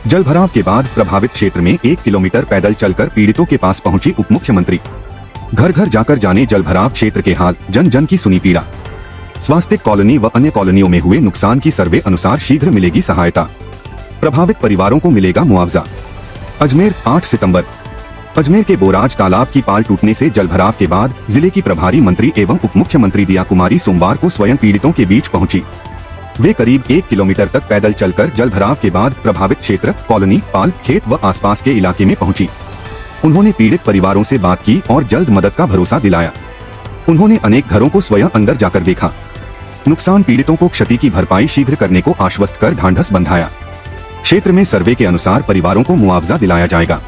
जलभराव के बाद प्रभावित क्षेत्र में 1 किलोमीटर पैदल चलकर पीड़ितों के पास पहुंची उप मुख्यमंत्री। घर घर जाकर जाने जलभराव क्षेत्र के हाल, जन जन की सुनी पीड़ा। स्वास्थ्य कॉलोनी व अन्य कॉलोनियों में हुए नुकसान की सर्वे अनुसार शीघ्र मिलेगी सहायता। प्रभावित परिवारों को मिलेगा मुआवजा। अजमेर 8 सितंबर। अजमेर के बोराज तालाब की पाल टूटने से जलभराव के बाद जिले की प्रभारी मंत्री एवं उप मुख्यमंत्री दिया कुमारी सोमवार को स्वयं पीड़ितों के बीच पहुंची। वे करीब 1 किलोमीटर तक पैदल चलकर जलभराव के बाद प्रभावित क्षेत्र, कॉलोनी, पाल, खेत व आसपास के इलाके में पहुंची। उन्होंने पीड़ित परिवारों से बात की और जल्द मदद का भरोसा दिलाया। उन्होंने अनेक घरों को स्वयं अंदर जाकर देखा। नुकसान पीड़ितों को क्षति की भरपाई शीघ्र करने को आश्वस्त कर ढांढस बंधाया। क्षेत्र में सर्वे के अनुसार परिवारों को मुआवजा दिलाया जाएगा।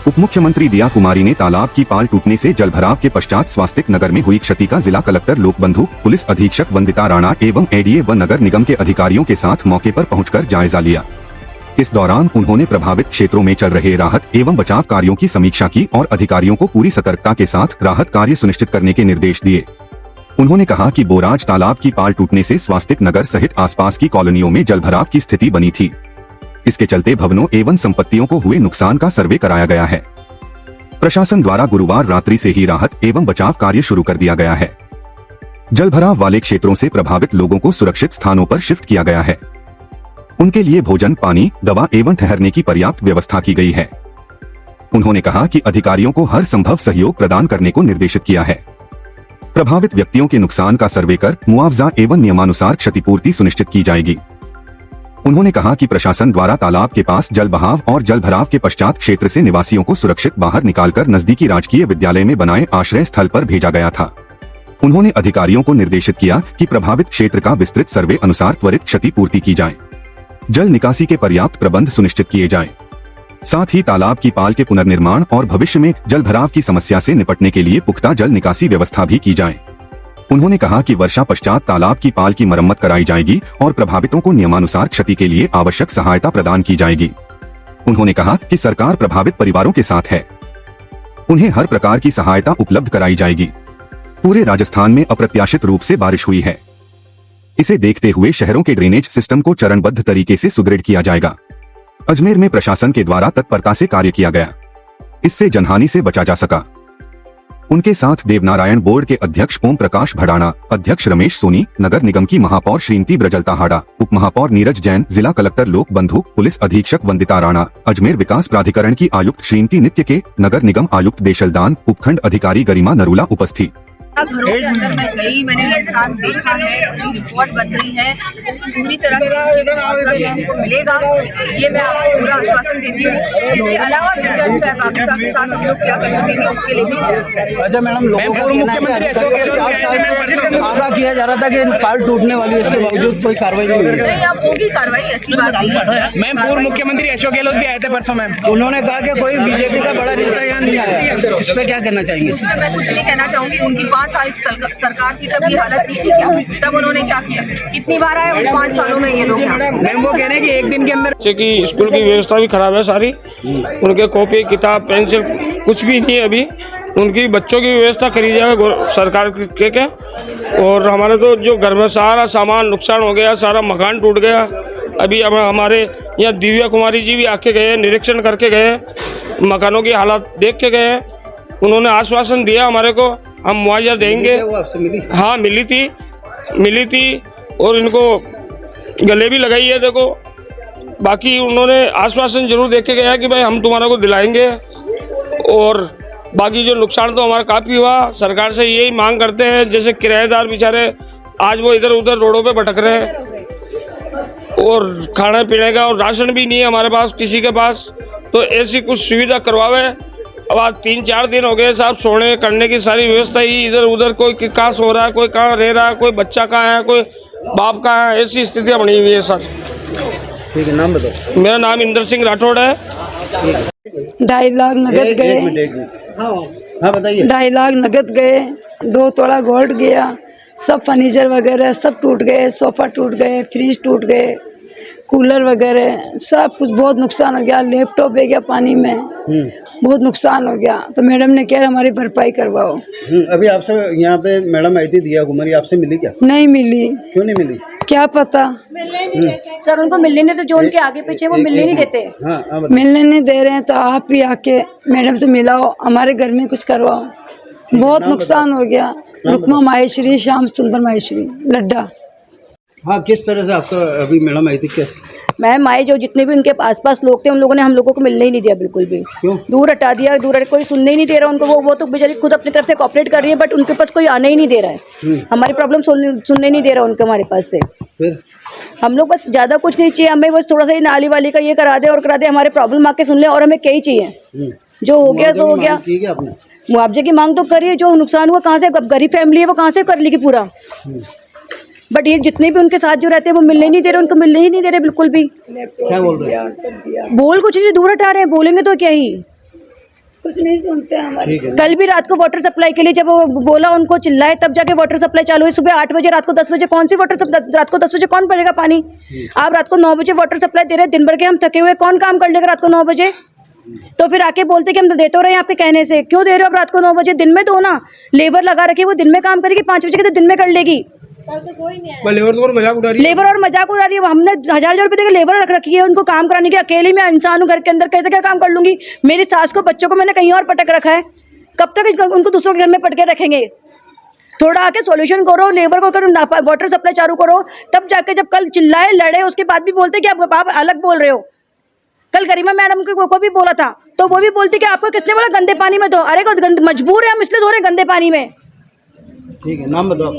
उप मुख्यमंत्री दिया कुमारी ने तालाब की पाल टूटने से जलभराव के पश्चात स्वास्तिक नगर में हुई क्षति का जिला कलेक्टर लोकबंधु, पुलिस अधीक्षक वंदिता राणा एवं एडीए व नगर निगम के अधिकारियों के साथ मौके पर पहुंचकर जायजा लिया। इस दौरान उन्होंने प्रभावित क्षेत्रों में चल रहे राहत एवं बचाव कार्यों की समीक्षा की और अधिकारियों को पूरी सतर्कता के साथ राहत कार्य सुनिश्चित करने के निर्देश दिए। उन्होंने कहा कि बोराज तालाब की पाल टूटने से स्वास्तिक नगर सहित आसपास की कॉलोनियों में जलभराव की स्थिति बनी थी। इसके चलते भवनों एवं संपत्तियों को हुए नुकसान का सर्वे कराया गया है। प्रशासन द्वारा गुरुवार रात्रि से ही राहत एवं बचाव कार्य शुरू कर दिया गया है। जलभराव वाले क्षेत्रों से प्रभावित लोगों को सुरक्षित स्थानों पर शिफ्ट किया गया है। उनके लिए भोजन, पानी, दवा एवं ठहरने की पर्याप्त व्यवस्था की गई है। उन्होंने कहा कि अधिकारियों को हर संभव सहयोग प्रदान करने को निर्देशित किया है। प्रभावित व्यक्तियों के नुकसान का सर्वे कर मुआवजा एवं नियमानुसार क्षतिपूर्ति सुनिश्चित की जाएगी। उन्होंने कहा कि प्रशासन द्वारा तालाब के पास जल बहाव और जलभराव के पश्चात क्षेत्र से निवासियों को सुरक्षित बाहर निकालकर नजदीकी राजकीय विद्यालय में बनाए आश्रय स्थल पर भेजा गया था। उन्होंने अधिकारियों को निर्देशित किया कि प्रभावित क्षेत्र का विस्तृत सर्वे अनुसार त्वरित क्षतिपूर्ति की जाए। जल निकासी के पर्याप्त प्रबंध सुनिश्चित किए जाएं। साथ ही तालाब की पाल के पुनर्निर्माण और भविष्य में जलभराव की समस्या से निपटने के लिए पुख्ता जल निकासी व्यवस्था भी की जाए। उन्होंने कहा कि वर्षा पश्चात तालाब की पाल की मरम्मत कराई जाएगी और प्रभावितों को नियमानुसार क्षति के लिए आवश्यक सहायता प्रदान की जाएगी। उन्होंने कहा कि सरकार प्रभावित परिवारों के साथ है। उन्हें हर प्रकार की सहायता उपलब्ध कराई जाएगी। पूरे राजस्थान में अप्रत्याशित रूप से बारिश हुई है। इसे देखते हुए शहरों के ड्रेनेज सिस्टम को चरणबद्ध तरीके से सुदृढ़ किया जाएगा। अजमेर में प्रशासन के द्वारा तत्परता से कार्य किया गया। इससे जनहानि से बचा जा सका। उनके साथ देवनारायण बोर्ड के अध्यक्ष ओम प्रकाश भड़ाना, अध्यक्ष रमेश सोनी, नगर निगम की महापौर श्रीमती ब्रजलता हाड़ा, उप महापौर नीरज जैन, जिला कलेक्टर लोकबंधु, पुलिस अधीक्षक वंदिता राणा, अजमेर विकास प्राधिकरण की आयुक्त श्रीमती नित्य के, नगर निगम आयुक्त देशलदान, उपखंड अधिकारी गरिमा नरूला उपस्थित। घरों के अंदर मैं गई, मैंने नुकसान देखा है, उसकी रिपोर्ट बन रही है। पूरी तरह से इनको मिलेगा, ये मैं आपको पूरा आश्वासन देती हूँ। इसके अलावा भी जन सहभागिता के साथ हम लोग क्या कर सकेंगे उसके लिए भी प्रयास करेंगे। अच्छा मैडम, लोगों को आगाह किया जा रहा था कि पाल टूटने वाली है, इसके बावजूद कोई कार्रवाई नहीं हुई। नहीं, अब होगी कार्रवाई, ऐसी बात नहीं है। मैम, पूर्व मुख्यमंत्री अशोक गहलोत भी आए थे परसों मैम। उन्होंने कहा कि कोई बीजेपी का बड़ा नेता यहाँ नहीं आया। इस पे क्या कहना चाहिए? उसमें मैं कुछ नहीं कहना चाहूंगी। उनकी 5 साल सरकार की तब ये हालत नहीं थी क्या? तब उन्होंने क्या किया? कितनी बार आए उस 5 सालों में ये लोग यहाँ? मैम, वो कह रहे हैं कि एक दिन के अंदर बच्चे की स्कूल की व्यवस्था भी खराब है सारी। उनके कॉपी, किताब, पेंसिल कुछ भी नहीं है अभी। उनकी बच्चों की व्यवस्था करी जाए सरकार के और हमारे तो जो घर में सारा सामान नुकसान हो गया, सारा मकान टूट गया। अभी हमारे यहाँ दिव्या कुमारी जी भी आके गए, निरीक्षण करके गए, मकानों की हालत देख के गए। उन्होंने आश्वासन दिया हमारे को, हम मुआवजा देंगे। हाँ, मिली थी और इनको गले भी लगाई है। देखो, बाकी उन्होंने आश्वासन जरूर देके गया कि भाई हम तुम्हारा को दिलाएंगे। और बाकी जो नुकसान तो हमारा काफ़ी हुआ, सरकार से यही मांग करते हैं। जैसे किराएदार बेचारे आज वो इधर उधर रोडों पे भटक रहे हैं और खाने पीने का और राशन भी नहीं है हमारे पास, किसी के पास। तो ऐसी कुछ सुविधा करवावे। अब आज 3-4 दिन हो गए साहब, सोने करने की सारी व्यवस्था ही इधर उधर, कोई कहाँ सो रहा है, कोई कहाँ रह रहा है, कोई बच्चा कहाँ है, कोई बाप कहाँ है, ऐसी स्थितियाँ बनी हुई है सर। ठीक है, नाम बताओ। मेरा नाम इंदर सिंह राठौड़ है। 2.5 लाख नगद गए। हाँ बताइए। 2.5 लाख नगद गए, 2 तोला गोल्ड गया, सब फर्नीचर वगैरह सब टूट गए, सोफा टूट गए, फ्रिज टूट गए, कूलर वगैरह सब कुछ बहुत नुकसान हो गया। लैपटॉप बह गया पानी में, बहुत नुकसान हो गया। तो मैडम ने कहा हमारी भरपाई करवाओ। अभी आपसे यहाँ पे मैडम आई थी दिया कुमारी, आपसे मिली क्या? नहीं मिली। क्यों नहीं मिली? क्या पता, सर उनको मिलने नहीं देते, जो उनके आगे पीछे वो मिलने नहीं देते। हाँ अब मिलने नहीं दे रहे हैं तो आप ही आके मैडम से मिलाओ, हमारे घर में कुछ करवाओ, बहुत नुकसान हो गया। रुकमा माहेश्वरी, श्याम सुंदर माहेश्वरी, लड्डा। हाँ, किस तरह से आपका अभी मैडम आई थी? किस मैम आए, जो जितने भी उनके आसपास लोग थे उन लोगों ने हम लोगों को मिलने ही नहीं दिया बिल्कुल भी। क्यों? दूर हटा दिया, कोई सुनने ही नहीं दे रहा उनको। वो तो बेचारी खुद अपनी तरफ से कॉपरेट कर रही है, बट उनके पास कोई आने ही नहीं दे रहा है। हमारी प्रॉब्लम सुनने नहीं दे रहा उनको हमारे पास से। फिर हम लोग बस ज़्यादा कुछ नहीं चाहिए, हमें बस थोड़ा सा ये नाली वाली का ये करा दे और करा दे, हमारे प्रॉब्लम आके सुन ले। और हमें क्या ही चाहिए, जो हो गया सो हो गया। ठीक है, आपने मुआवजे की मांग तो करिए, जो नुकसान हुआ कहाँ से, अब गरीब फैमिली है वो कहाँ से कर लेगी पूरा। बट ये जितने भी उनके साथ जो रहते हैं वो मिलने ही नहीं दे रहे, उनको मिलने ही नहीं दे रहे बिल्कुल भी। क्या बोल रहे हैं? बोल कुछ नहीं, दूर हटा रहे हैं, बोलेंगे तो क्या ही। कुछ नहीं सुनते हमारे। ठीक है, कल भी रात को वाटर सप्लाई के लिए जब वो बोला, उनको चिल्लाए, तब जाके वाटर सप्लाई चालू हुई। सुबह 8 बजे, रात को 10 बजे। कौन सी वाटर सप्लाई? रात को 10 बजे कौन भरेगा पानी? आप रात को 9 बजे वाटर सप्लाई दे रहे हैं, दिन भर के हम थके हुए, कौन काम कर लेगा रात को 9 बजे? तो फिर आके बोलते कि हम देते हो रहे हैं आपके कहने से। क्यों दे रहे हो आप रात को 9 बजे? दिन में दो ना, लेबर लगा रखी है, वो दिन में काम करेगी, 5 बजे के तो दिन में कर लेगी। लेबर और मजाक उड़ा रही है। लेबर और मजाक उड़ा रही है। हमने 1000 रुपए देकर लेबर रख रखी है उनको काम कराने की। अकेली मैं इंसान हूँ घर के अंदर, कैसे क्या काम कर लूंगी? मेरी सास को, बच्चों को मैंने कहीं और पटक रखा है, कब तक उनको दूसरों के घर में पटके रखेंगे? थोड़ा आके सॉल्यूशन करो, लेबर को करो, वाटर सप्लाई चालू करो, तब जाके। जब कल चिल्लाए, लड़े, उसके बाद भी बोलते कि आप अलग बोल रहे हो। कल गरिमा मैडम को भी बोला था, तो वो भी बोलती कि आपको किसने बोला गंदे पानी में धो? अरे मजबूर है हम, इसलिए धो रहे हैं गंदे पानी में। ठीक है, नाम बताओ।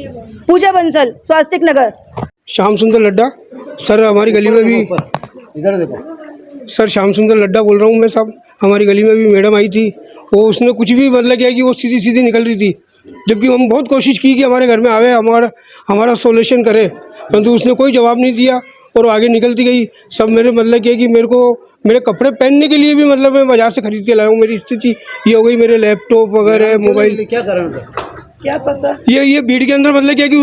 पूजा बंसल, स्वास्तिक नगर। श्याम सुंदर लड्डा सर, हमारी गली में भी। इधर देखो सर, श्याम सुंदर लड्डा बोल रहा हूँ मैं साहब। हमारी गली में भी मैडम आई थी, वो उसने कुछ भी मतलब क्या कि वो सीधी सीधी निकल रही थी, जबकि हम बहुत कोशिश की कि हमारे घर में आवे, हमारा सोल्यूशन करे, परंतु उसने कोई जवाब नहीं दिया और आगे निकलती गई। सब मेरे मतलब क्या कि मेरे को मेरे कपड़े पहनने के लिए भी मतलब मैं बाजार से खरीद के लाया हूँ। मेरी स्थिति ये हो गई, मेरे लैपटॉप वगैरह, मोबाइल। क्या कारण था? क्या पता। ये भीड़ के अंदर मतलब क्या कि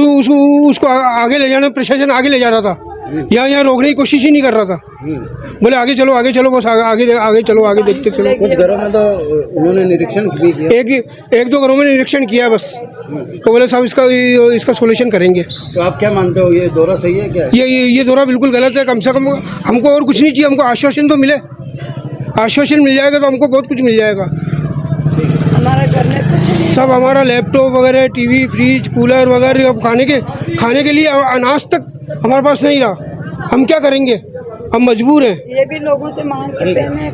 उसको आगे ले जाना, प्रशासन आगे ले जा रहा था, यहाँ रोकने की कोशिश ही नहीं कर रहा था। बोले आगे चलो बस आगे चलो, आगे देखते चलो। कुछ घरों में तो उन्होंने निरीक्षण भी किया। एक दो घरों में निरीक्षण किया बस, तो बोले साहब इसका सोल्यूशन करेंगे। तो आप क्या मानते हो, ये दौरा सही है क्या? ये दौरा बिल्कुल गलत है। कम से कम हमको और कुछ नहीं चाहिए, हमको आश्वासन तो मिले। आश्वासन मिल जाएगा तो हमको बहुत कुछ मिल जाएगा। हमारा घर में कुछ नहीं। सब हमारा लैपटॉप वगैरह, टीवी, फ्रिज, कूलर वगैरह, अब खाने के लिए अनाज तक हमारे पास नहीं रहा। हम क्या करेंगे? हम मजबूर हैं। ये भी लोगों से मांग करते हैं।